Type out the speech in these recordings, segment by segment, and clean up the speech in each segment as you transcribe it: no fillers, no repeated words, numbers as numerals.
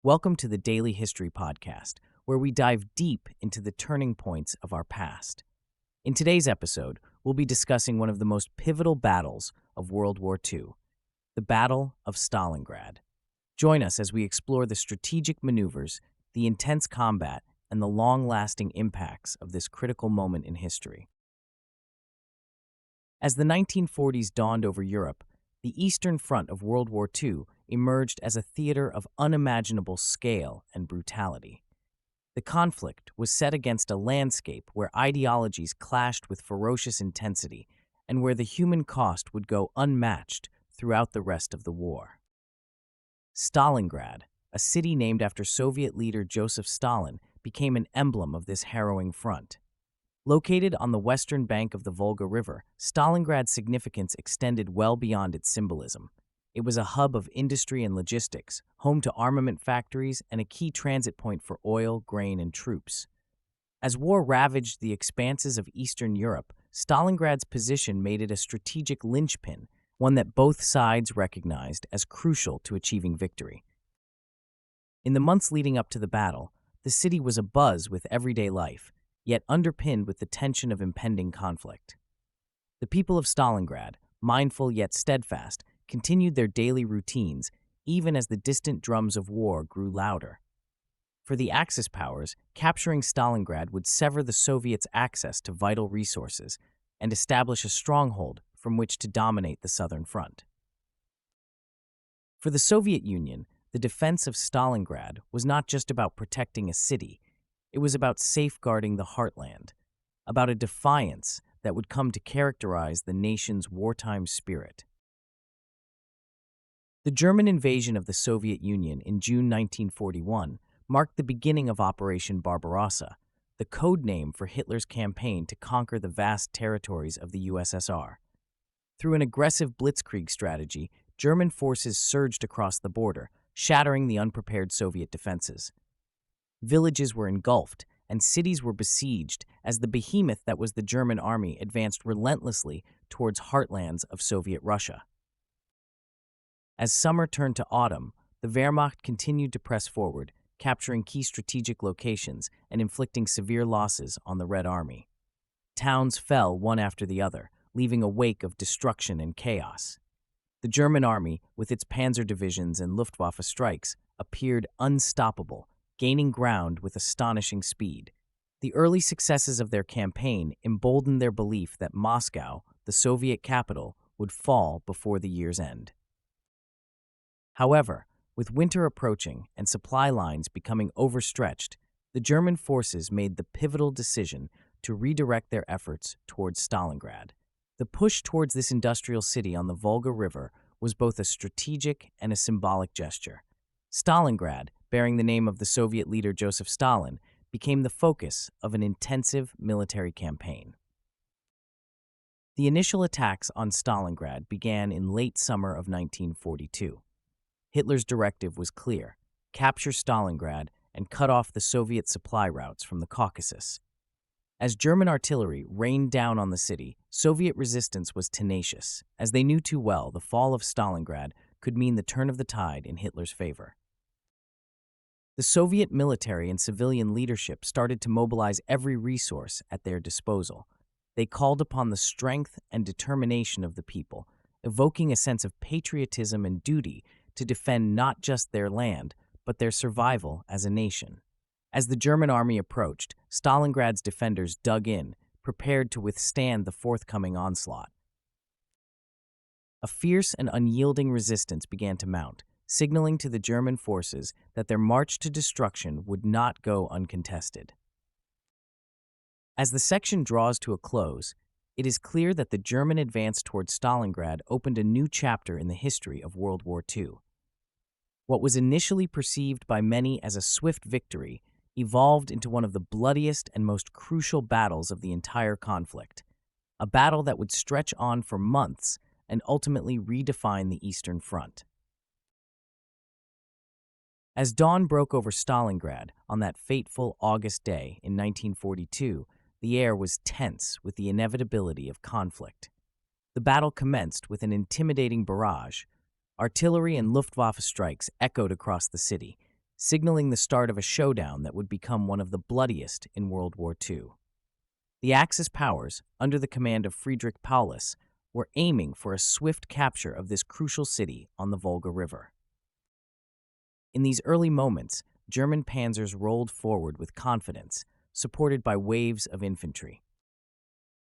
Welcome to the Daily History Podcast, where we dive deep into the turning points of our past. In today's episode, we'll be discussing one of the most pivotal battles of World War II, the Battle of Stalingrad. Join us as we explore the strategic maneuvers, the intense combat, and the long-lasting impacts of this critical moment in history. As the 1940s dawned over Europe, the Eastern Front of World War II emerged as a theater of unimaginable scale and brutality. The conflict was set against a landscape where ideologies clashed with ferocious intensity and where the human cost would go unmatched throughout the rest of the war. Stalingrad, a city named after Soviet leader Joseph Stalin, became an emblem of this harrowing front. Located on the western bank of the Volga River, Stalingrad's significance extended well beyond its symbolism. It was a hub of industry and logistics, home to armament factories, and a key transit point for oil, grain, and troops. As war ravaged the expanses of Eastern Europe, Stalingrad's position made it a strategic linchpin, one that both sides recognized as crucial to achieving victory. In the months leading up to the battle, the city was abuzz with everyday life, yet underpinned with the tension of impending conflict. The people of Stalingrad, mindful yet steadfast, continued their daily routines even as the distant drums of war grew louder. For the Axis powers, capturing Stalingrad would sever the Soviets' access to vital resources and establish a stronghold from which to dominate the Southern Front. For the Soviet Union, the defense of Stalingrad was not just about protecting a city. It was about safeguarding the heartland, about a defiance that would come to characterize the nation's wartime spirit. The German invasion of the Soviet Union in June 1941 marked the beginning of Operation Barbarossa, the code name for Hitler's campaign to conquer the vast territories of the USSR. Through an aggressive blitzkrieg strategy, German forces surged across the border, shattering the unprepared Soviet defenses. Villages were engulfed, and cities were besieged as the behemoth that was the German army advanced relentlessly towards heartlands of Soviet Russia. As summer turned to autumn, the Wehrmacht continued to press forward, capturing key strategic locations and inflicting severe losses on the Red Army. Towns fell one after the other, leaving a wake of destruction and chaos. The German army, with its panzer divisions and Luftwaffe strikes, appeared unstoppable, gaining ground with astonishing speed. The early successes of their campaign emboldened their belief that Moscow, the Soviet capital, would fall before the year's end. However, with winter approaching and supply lines becoming overstretched, the German forces made the pivotal decision to redirect their efforts towards Stalingrad. The push towards this industrial city on the Volga River was both a strategic and a symbolic gesture. Stalingrad, bearing the name of the Soviet leader Joseph Stalin, became the focus of an intensive military campaign. The initial attacks on Stalingrad began in late summer of 1942. Hitler's directive was clear: capture Stalingrad and cut off the Soviet supply routes from the Caucasus. As German artillery rained down on the city, Soviet resistance was tenacious, as they knew too well the fall of Stalingrad could mean the turn of the tide in Hitler's favor. The Soviet military and civilian leadership started to mobilize every resource at their disposal. They called upon the strength and determination of the people, evoking a sense of patriotism and duty to defend not just their land, but their survival as a nation. As the German army approached, Stalingrad's defenders dug in, prepared to withstand the forthcoming onslaught. A fierce and unyielding resistance began to mount, signaling to the German forces that their march to destruction would not go uncontested. As the section draws to a close, it is clear that the German advance towards Stalingrad opened a new chapter in the history of World War II. What was initially perceived by many as a swift victory evolved into one of the bloodiest and most crucial battles of the entire conflict, a battle that would stretch on for months and ultimately redefine the Eastern Front. As dawn broke over Stalingrad on that fateful August day in 1942, the air was tense with the inevitability of conflict. The battle commenced with an intimidating barrage. Artillery and Luftwaffe strikes echoed across the city, signaling the start of a showdown that would become one of the bloodiest in World War II. The Axis powers, under the command of Friedrich Paulus, were aiming for a swift capture of this crucial city on the Volga River. In these early moments, German panzers rolled forward with confidence, supported by waves of infantry.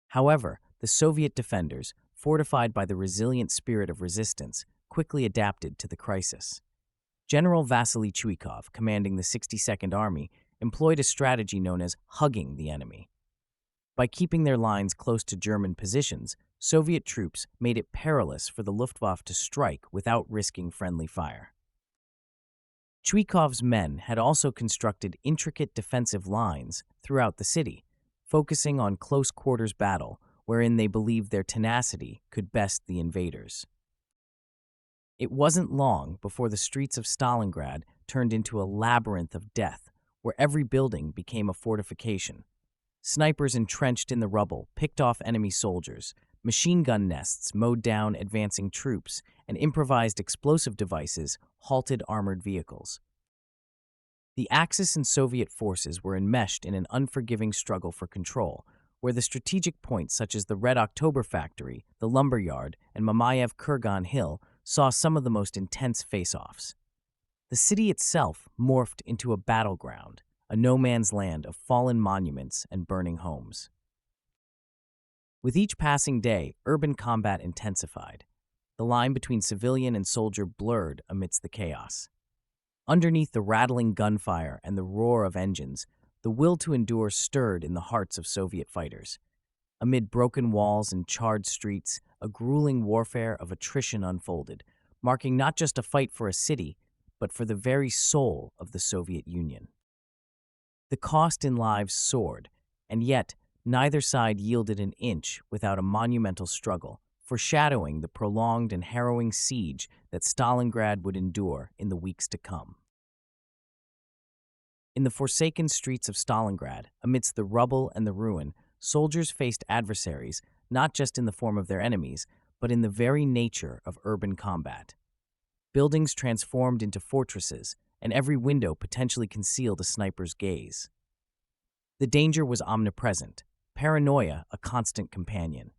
However, the Soviet defenders, fortified by the resilient spirit of resistance, quickly adapted to the crisis. General Vasily Chuikov, commanding the 62nd Army, employed a strategy known as hugging the enemy. By keeping their lines close to German positions, Soviet troops made it perilous for the Luftwaffe to strike without risking friendly fire. Chuikov's men had also constructed intricate defensive lines throughout the city, focusing on close-quarters battle wherein they believed their tenacity could best the invaders. It wasn't long before the streets of Stalingrad turned into a labyrinth of death, where every building became a fortification. Snipers entrenched in the rubble picked off enemy soldiers, machine gun nests mowed down advancing troops, and improvised explosive devices halted armored vehicles. The Axis and Soviet forces were enmeshed in an unforgiving struggle for control, where the strategic points such as the Red October Factory, the Lumberyard, and Mamayev Kurgan Hill saw some of the most intense face-offs. The city itself morphed into a battleground, a no-man's land of fallen monuments and burning homes. With each passing day, urban combat intensified. The line between civilian and soldier blurred amidst the chaos. Underneath the rattling gunfire and the roar of engines, the will to endure stirred in the hearts of Soviet fighters. Amid broken walls and charred streets, a grueling warfare of attrition unfolded, marking not just a fight for a city, but for the very soul of the Soviet Union. The cost in lives soared, and yet neither side yielded an inch without a monumental struggle, foreshadowing the prolonged and harrowing siege that Stalingrad would endure in the weeks to come. In the forsaken streets of Stalingrad, amidst the rubble and the ruin, soldiers faced adversaries not just in the form of their enemies, but in the very nature of urban combat. Buildings transformed into fortresses, and every window potentially concealed a sniper's gaze. The danger was omnipresent, paranoia a constant companion.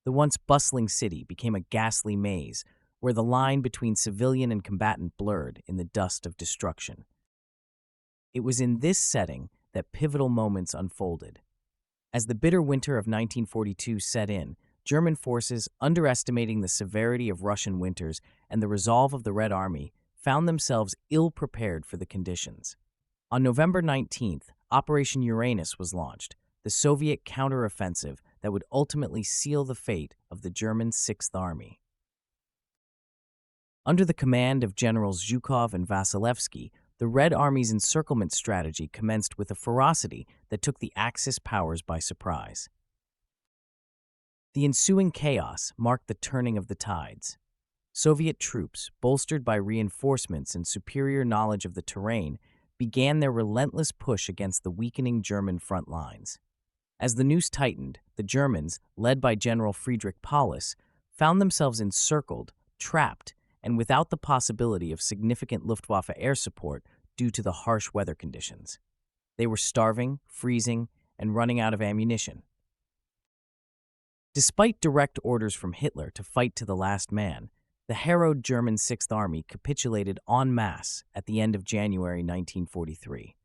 The once bustling city became a ghastly maze, where the line between civilian and combatant blurred in the dust of destruction. It was in this setting that pivotal moments unfolded. As the bitter winter of 1942 set in, German forces, underestimating the severity of Russian winters and the resolve of the Red Army, found themselves ill-prepared for the conditions. On November 19th, Operation Uranus was launched, the Soviet counteroffensive that would ultimately seal the fate of the German Sixth Army. Under the command of Generals Zhukov and Vasilevsky, the Red Army's encirclement strategy commenced with a ferocity that took the Axis powers by surprise. The ensuing chaos marked the turning of the tides. Soviet troops, bolstered by reinforcements and superior knowledge of the terrain, began their relentless push against the weakening German front lines. As the noose tightened, the Germans, led by General Friedrich Paulus, found themselves encircled, trapped, and without the possibility of significant Luftwaffe air support due to the harsh weather conditions. They were starving, freezing, and running out of ammunition. Despite direct orders from Hitler to fight to the last man, the harrowed German Sixth Army capitulated en masse at the end of January 1943.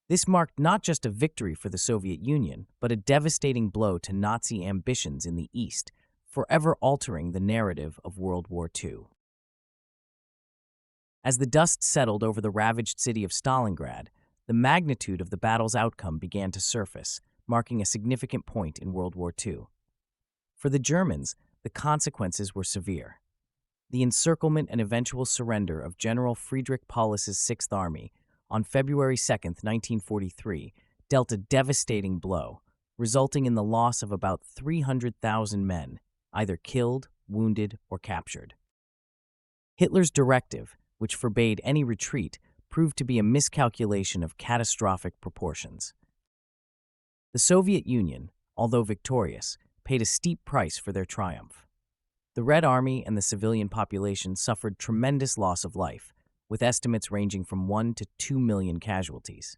This marked not just a victory for the Soviet Union, but a devastating blow to Nazi ambitions in the East, forever altering the narrative of World War II. As the dust settled over the ravaged city of Stalingrad, the magnitude of the battle's outcome began to surface, marking a significant point in World War II. For the Germans, the consequences were severe. The encirclement and eventual surrender of General Friedrich Paulus's Sixth Army on February 2, 1943, dealt a devastating blow, resulting in the loss of about 300,000 men, either killed, wounded, or captured. Hitler's directive, which forbade any retreat, proved to be a miscalculation of catastrophic proportions. The Soviet Union, although victorious, paid a steep price for their triumph. The Red Army and the civilian population suffered tremendous loss of life, with estimates ranging from 1 to 2 million casualties.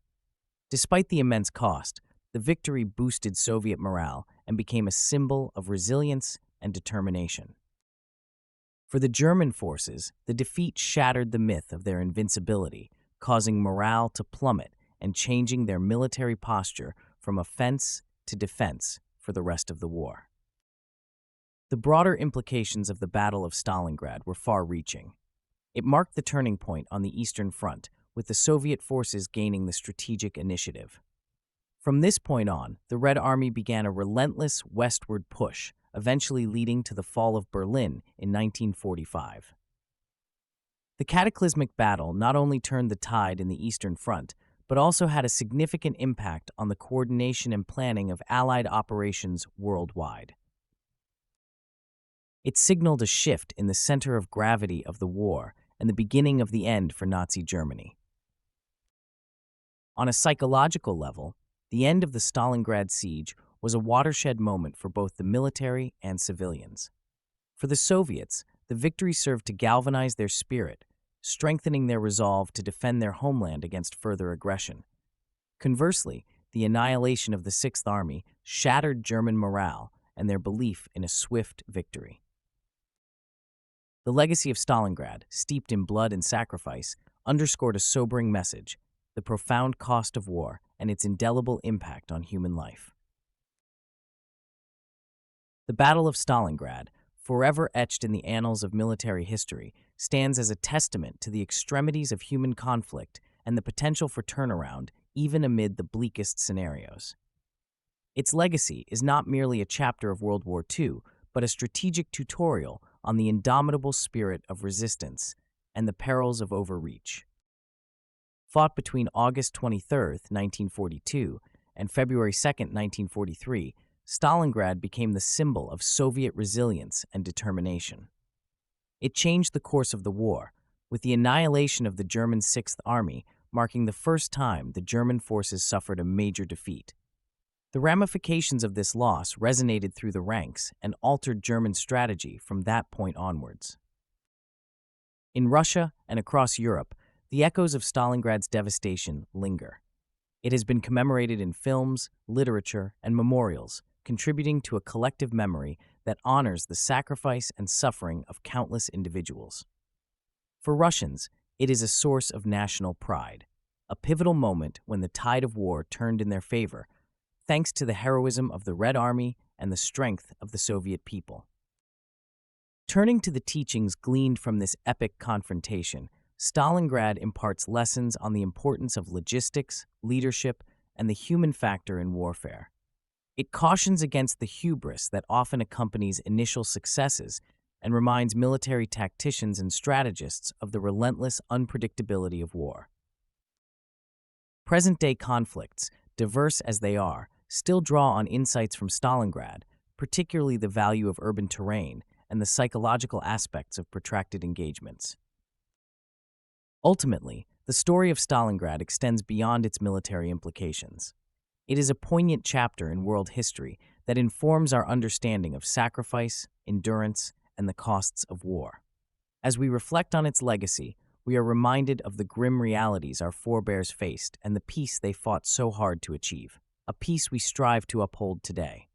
Despite the immense cost, the victory boosted Soviet morale and became a symbol of resilience and determination. For the German forces, the defeat shattered the myth of their invincibility, causing morale to plummet and changing their military posture from offense to defense for the rest of the war. The broader implications of the Battle of Stalingrad were far-reaching. It marked the turning point on the Eastern Front, with the Soviet forces gaining the strategic initiative. From this point on, the Red Army began a relentless westward push, eventually leading to the fall of Berlin in 1945. The cataclysmic battle not only turned the tide in the Eastern Front, but also had a significant impact on the coordination and planning of Allied operations worldwide. It signaled a shift in the center of gravity of the war and the beginning of the end for Nazi Germany. On a psychological level, the end of the Stalingrad siege was a watershed moment for both the military and civilians. For the Soviets, the victory served to galvanize their spirit, strengthening their resolve to defend their homeland against further aggression. Conversely, the annihilation of the Sixth Army shattered German morale and their belief in a swift victory. The legacy of Stalingrad, steeped in blood and sacrifice, underscored a sobering message: the profound cost of war and its indelible impact on human life. The Battle of Stalingrad, forever etched in the annals of military history, stands as a testament to the extremities of human conflict and the potential for turnaround even amid the bleakest scenarios. Its legacy is not merely a chapter of World War II, but a strategic tutorial on the indomitable spirit of resistance and the perils of overreach. Fought between August 23, 1942, and February 2, 1943, Stalingrad became the symbol of Soviet resilience and determination. It changed the course of the war, with the annihilation of the German Sixth Army marking the first time the German forces suffered a major defeat. The ramifications of this loss resonated through the ranks and altered German strategy from that point onwards. In Russia and across Europe, the echoes of Stalingrad's devastation linger. It has been commemorated in films, literature, and memorials, contributing to a collective memory that honors the sacrifice and suffering of countless individuals. For Russians, it is a source of national pride, a pivotal moment when the tide of war turned in their favor, thanks to the heroism of the Red Army and the strength of the Soviet people. Turning to the teachings gleaned from this epic confrontation, Stalingrad imparts lessons on the importance of logistics, leadership, and the human factor in warfare. It cautions against the hubris that often accompanies initial successes and reminds military tacticians and strategists of the relentless unpredictability of war. Present-day conflicts, diverse as they are, still draw on insights from Stalingrad, particularly the value of urban terrain and the psychological aspects of protracted engagements. Ultimately, the story of Stalingrad extends beyond its military implications. It is a poignant chapter in world history that informs our understanding of sacrifice, endurance, and the costs of war. As we reflect on its legacy, we are reminded of the grim realities our forebears faced and the peace they fought so hard to achieve, a peace we strive to uphold today.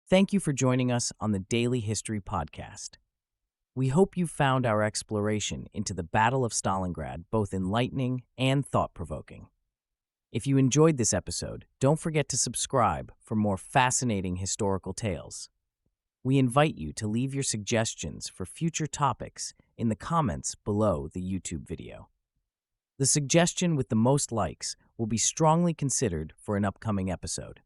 Thank you for joining us on the Daily History Podcast. We hope you found our exploration into the Battle of Stalingrad both enlightening and thought-provoking. If you enjoyed this episode, don't forget to subscribe for more fascinating historical tales. We invite you to leave your suggestions for future topics in the comments below the YouTube video. The suggestion with the most likes will be strongly considered for an upcoming episode.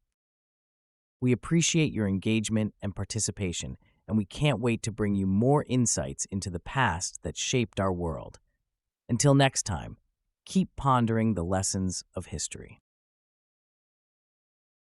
We appreciate your engagement and participation, and we can't wait to bring you more insights into the past that shaped our world. Until next time, keep pondering the lessons of history.